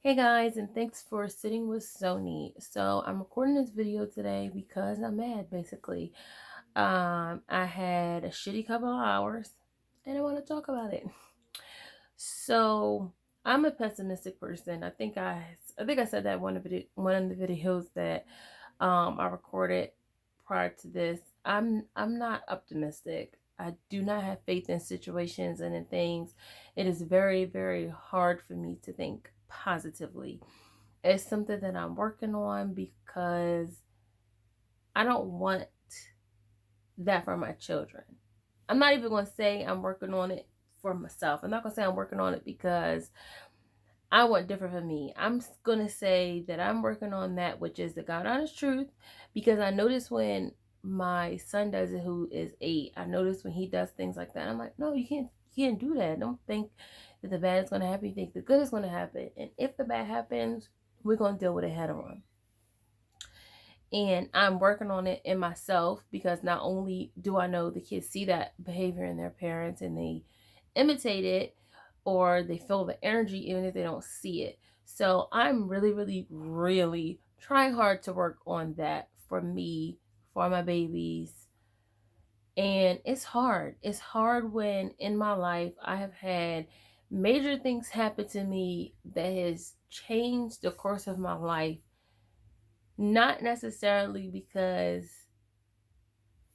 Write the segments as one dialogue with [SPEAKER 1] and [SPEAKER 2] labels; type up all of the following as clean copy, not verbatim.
[SPEAKER 1] Hey guys, and thanks for sitting with Sony. So I'm recording this video today because I'm mad basically. I had a shitty couple of hours and I want to talk about it. So I'm a pessimistic person. I think I said that one of the videos that I recorded prior to this. I'm not optimistic. I do not have faith in situations and in things. It is very, very hard for me to think positively. It's something that I'm working on because I don't want that for my children. I'm not even going to say I'm working on it for myself. I'm not going to say I'm working on it because I want different for me. I'm going to say that I'm working on that, which is the God honest truth, because I notice when my son does it, who is 8, I notice when he does things like that. I'm like, no, you can't do that. Don't think that the bad is going to happen. You think the good is going to happen. And if the bad happens, we're going to deal with it head on. And I'm working on it in myself because not only do I know the kids see that behavior in their parents and they imitate it or they feel the energy even if they don't see it. So I'm really, really, really trying hard to work on that for me, for my babies. And it's hard. It's hard when in my life I have had major things happen to me that has changed the course of my life. Not necessarily because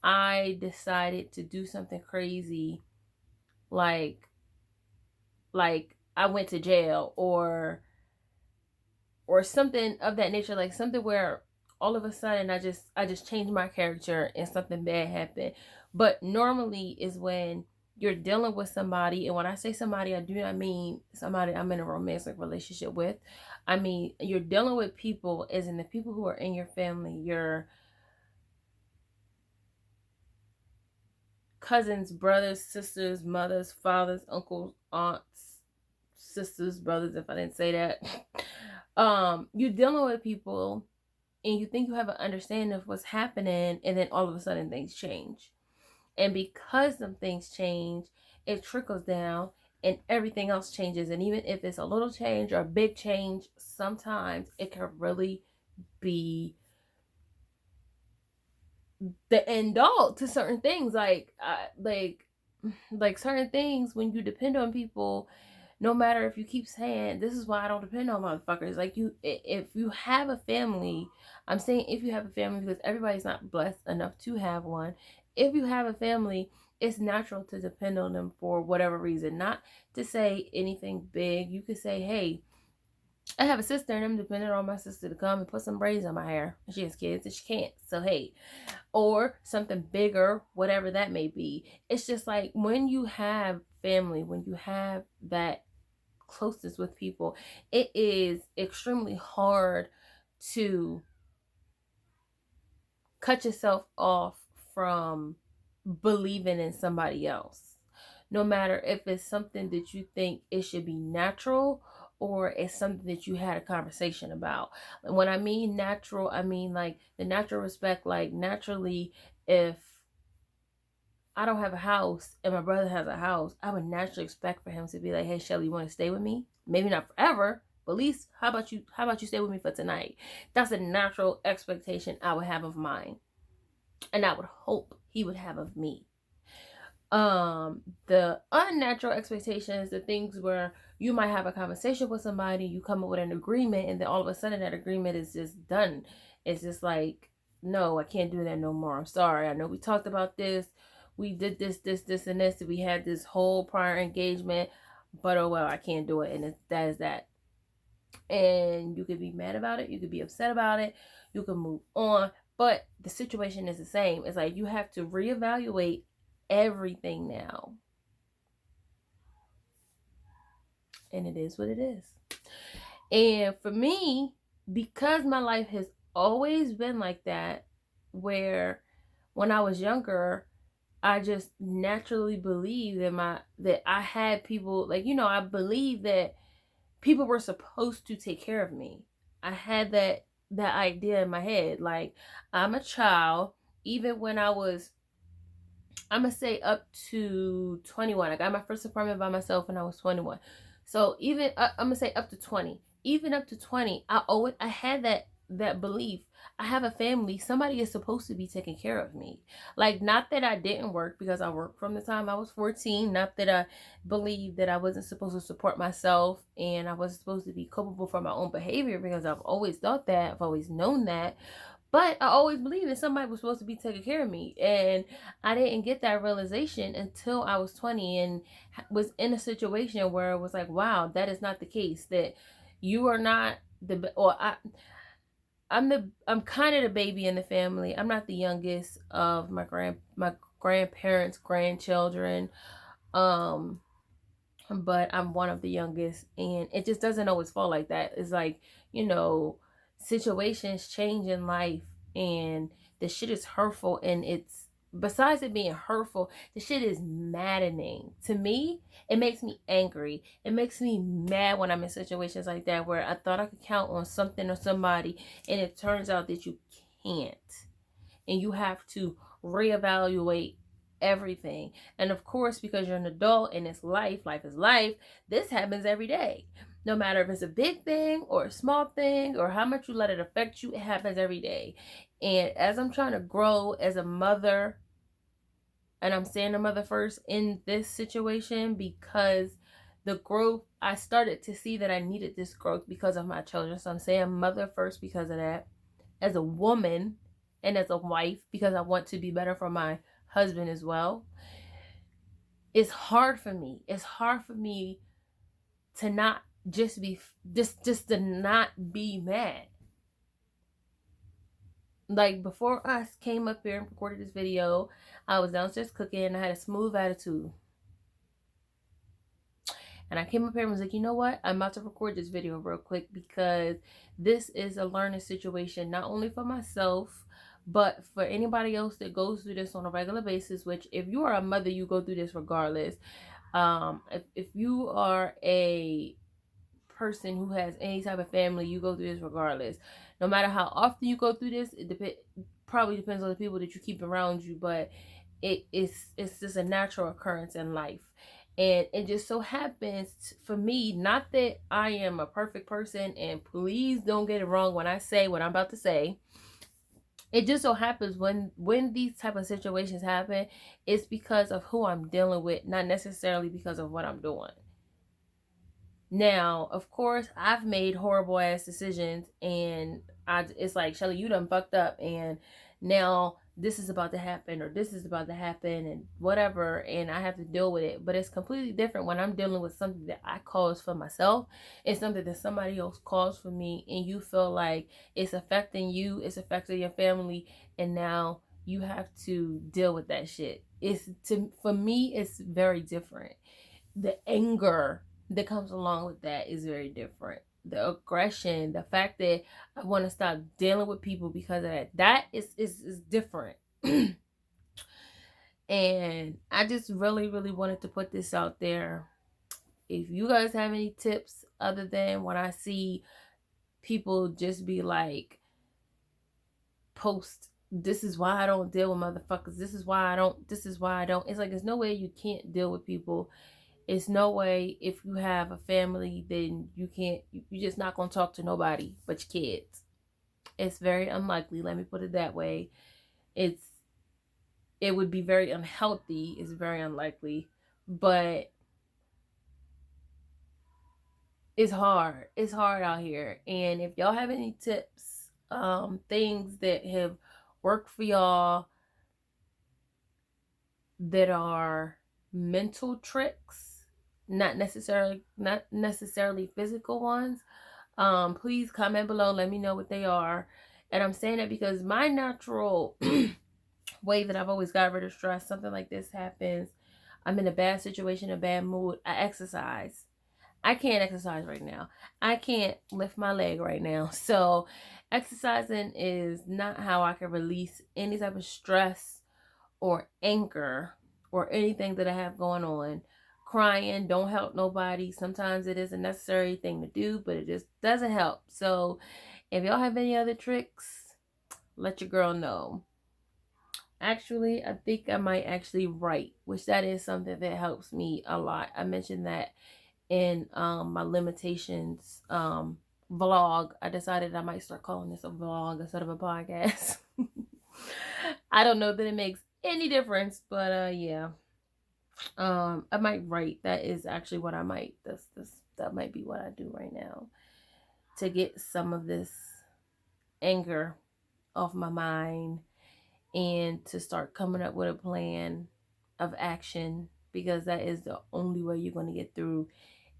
[SPEAKER 1] I decided to do something crazy like I went to jail or something of that nature, like something where all of a sudden I just changed my character and something bad happened. But normally is when you're dealing with somebody, and when I say somebody, I do not mean somebody I'm in a romantic relationship with. I mean you're dealing with people as in the people who are in your family, your cousins, brothers, sisters, mothers, fathers, uncles, aunts, sisters, brothers, if I didn't say that. You're dealing with people and you think you have an understanding of what's happening, and then all of a sudden things change. And because some things change, it trickles down and everything else changes. And even if it's a little change or a big change, sometimes it can really be the end all to certain things. Like certain things, when you depend on people, no matter if you keep saying this is why I don't depend on motherfuckers, like if you have a family, I'm saying if you have a family because everybody's not blessed enough to have one. If you have a family, it's natural to depend on them for whatever reason. Not to say anything big. You could say, hey, I have a sister and I'm depending on my sister to come and put some braids on my hair. She has kids and she can't, so hey. Or something bigger, whatever that may be. It's just like when you have family, when you have that closeness with people, it is extremely hard to cut yourself off from believing in somebody else. No matter if it's something that you think it should be natural or it's something that you had a conversation about. When I mean natural, I mean like the natural respect, like naturally, if I don't have a house and my brother has a house, I would naturally expect for him to be like, hey Shelly, you want to stay with me? Maybe not forever, but at least how about you stay with me for tonight? That's a natural expectation I would have of mine. And I would hope he would have of me. The unnatural expectations, the things where you might have a conversation with somebody, you come up with an agreement, and then all of a sudden that agreement is just done. It's just like, no, I can't do that no more. I'm sorry. I know we talked about this. We did this, and this. We had this whole prior engagement, but oh well, I can't do it. And that is that. And you could be mad about it. You could be upset about it. You can move on. But the situation is the same. It's like you have to reevaluate everything now. And it is what it is. And for me, because my life has always been like that, where when I was younger, I just naturally believed that I had people, like, I believed that people were supposed to take care of me. I had that idea in my head. Like, I'm a child. Even when I'm gonna say up to 21. I got my first apartment by myself when I was 21. So even I'm gonna say up to 20. even up to 20, I had that belief. I have a family. Somebody is supposed to be taking care of me. Like, not that I didn't work, because I worked from the time I was 14. Not that I believed that I wasn't supposed to support myself and I wasn't supposed to be culpable for my own behavior, because I've always thought that. I've always known that. But I always believed that somebody was supposed to be taking care of me. And I didn't get that realization until I was 20 and was in a situation where it was like, wow, that is not the case. That you are not I'm kind of the baby in the family. I'm not the youngest of my grandparents, grandchildren. Um, but I'm one of the youngest, and it just doesn't always fall like that. It's like, you know, situations change in life, and the shit is hurtful, and it's, besides it being hurtful, the shit is maddening to me. It makes me angry. It makes me mad when I'm in situations like that, where I thought I could count on something or somebody, and it turns out that you can't, and you have to reevaluate everything. And of course, because you're an adult and it's life is life, this happens every day. No matter if it's a big thing or a small thing or how much you let it affect you, it happens every day. And as I'm trying to grow as a mother, and I'm saying a mother first in this situation, because the growth, I started to see that I needed this growth because of my children. So I'm saying mother first because of that. As a woman and as a wife, because I want to be better for my husband as well. It's hard for me. It's hard for me to not just to not be mad. Like, before I came up here and recorded this video, I was downstairs cooking and I had a smooth attitude. And I came up here and was like, you know what? I'm about to record this video real quick, because this is a learning situation, not only for myself, but for anybody else that goes through this on a regular basis. Which, if you are a mother, you go through this regardless. If you are a person who has any type of family, you go through this regardless. No matter how often you go through this, probably depends on the people that you keep around you, but it's just a natural occurrence in life. And it just so happens for me, not that I am a perfect person, and please don't get it wrong when I say what I'm about to say. It just so happens when these type of situations happen, it's because of who I'm dealing with, not necessarily because of what I'm doing. Now, of course, I've made horrible ass decisions, and it's like, Shelly, you done fucked up, and now this is about to happen, or this is about to happen, and whatever, and I have to deal with it. But it's completely different when I'm dealing with something that I caused for myself. It's something that somebody else caused for me, and you feel like it's affecting you, it's affecting your family, and now you have to deal with that shit. For me, it's very different. The anger that comes along with that is very different. The aggression, the fact that I want to stop dealing with people because of that is different. And I just really wanted to put this out there. If you guys have any tips, other than when I see people just be like, post, this is why I don't deal with motherfuckers, this is why I don't, it's like, there's no way you can't deal with people. It's no way, if you have a family, then you're just not going to talk to nobody but your kids. It's very unlikely, let me put it that way. It would be very unhealthy. It's very unlikely, but it's hard. It's hard out here. And if y'all have any tips, things that have worked for y'all that are mental tricks, not necessarily physical ones, please comment below, let me know what they are. And I'm saying that because my natural way that I've always got rid of stress, something like this happens, I'm in a bad situation, a bad mood, I exercise. I can't exercise right now. I can't lift my leg right now. So exercising is not how I can release any type of stress or anger or anything that I have going on. Crying don't help nobody. Sometimes it is a necessary thing to do, but it just doesn't help. So if y'all have any other tricks, let your girl know. Actually, I think I might actually write, which that is something that helps me a lot. I mentioned that in my limitations vlog. I decided I might start calling this a vlog instead of a podcast. I don't know that it makes any difference, but yeah. I might write. That is actually what I might. That might be what I do right now to get some of this anger off my mind and to start coming up with a plan of action, because that is the only way you're going to get through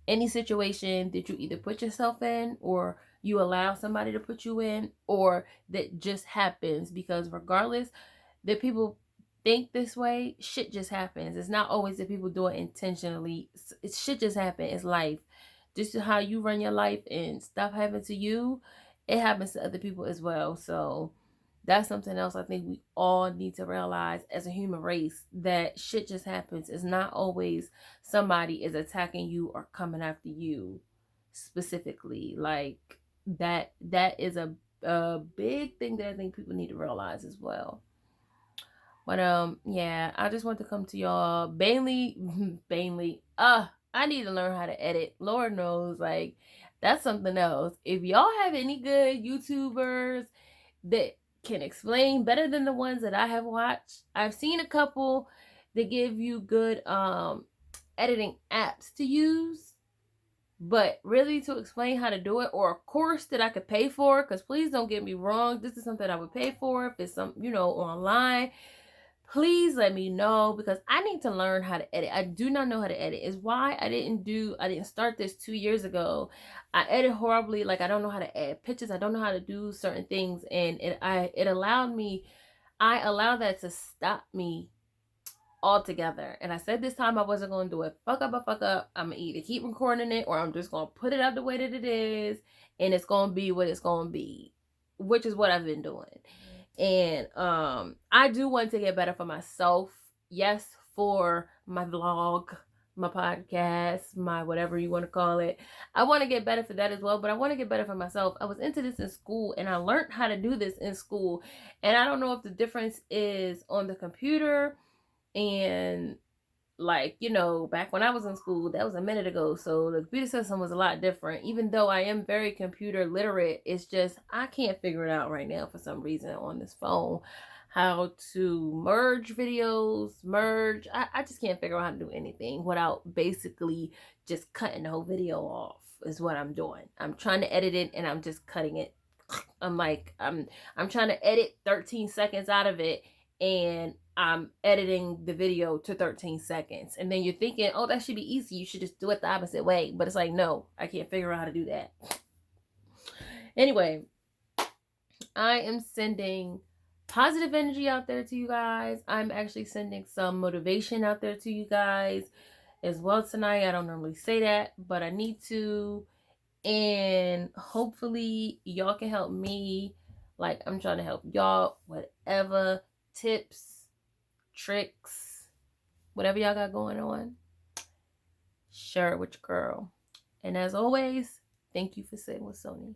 [SPEAKER 1] any situation that you either put yourself in or you allow somebody to put you in, or that just happens. Because regardless that people think this way, shit just happens. It's not always that people do it intentionally. Shit just happens. It's life. Just how you run your life and stuff happens to you, it happens to other people as well. So that's something else I think we all need to realize as a human race, that shit just happens. It's not always somebody is attacking you or coming after you specifically. Like that is a big thing that I think people need to realize as well. But yeah, I just want to come to y'all. Bailey, I need to learn how to edit. Lord knows, like, that's something else. If y'all have any good YouTubers that can explain better than the ones that I have watched, I've seen a couple that give you good editing apps to use. But really, to explain how to do it, or a course that I could pay for, because please don't get me wrong, this is something I would pay for if it's some, online. Please let me know, because I need to learn how to edit. I do not know how to edit. Is why I didn't start this 2 years ago. I edit horribly. Like, I don't know how to add pictures. I don't know how to do certain things, and I allowed that to stop me altogether. And I said this time I wasn't going to do it. Fuck up. I'm going to either keep recording it, or I'm just going to put it out the way that it is, and it's going to be what it's going to be, which is what I've been doing. And I do want to get better for myself. Yes, for my vlog, my podcast, my whatever you want to call it. I want to get better for that as well, but I want to get better for myself. I was into this in school, and I learned how to do this in school. And I don't know if the difference is on the computer, and like, back when I was in school, that was a minute ago, so the computer system was a lot different. Even though I am very computer literate, it's just I can't figure it out right now for some reason on this phone, how to merge videos. I just can't figure out how to do anything without basically just cutting the whole video off is what I'm doing. I'm trying to edit it, and I'm just cutting it. I'm trying to edit 13 seconds out of it, and I'm editing the video to 13 seconds. And then you're thinking, oh, that should be easy. You should just do it the opposite way. But it's like, no, I can't figure out how to do that. Anyway, I am sending positive energy out there to you guys. I'm actually sending some motivation out there to you guys as well tonight. I don't normally say that, but I need to. And hopefully y'all can help me. Like, I'm trying to help y'all. Whatever tips, tricks, whatever y'all got going on, share it with your girl. And as always, thank you for sitting with Sony.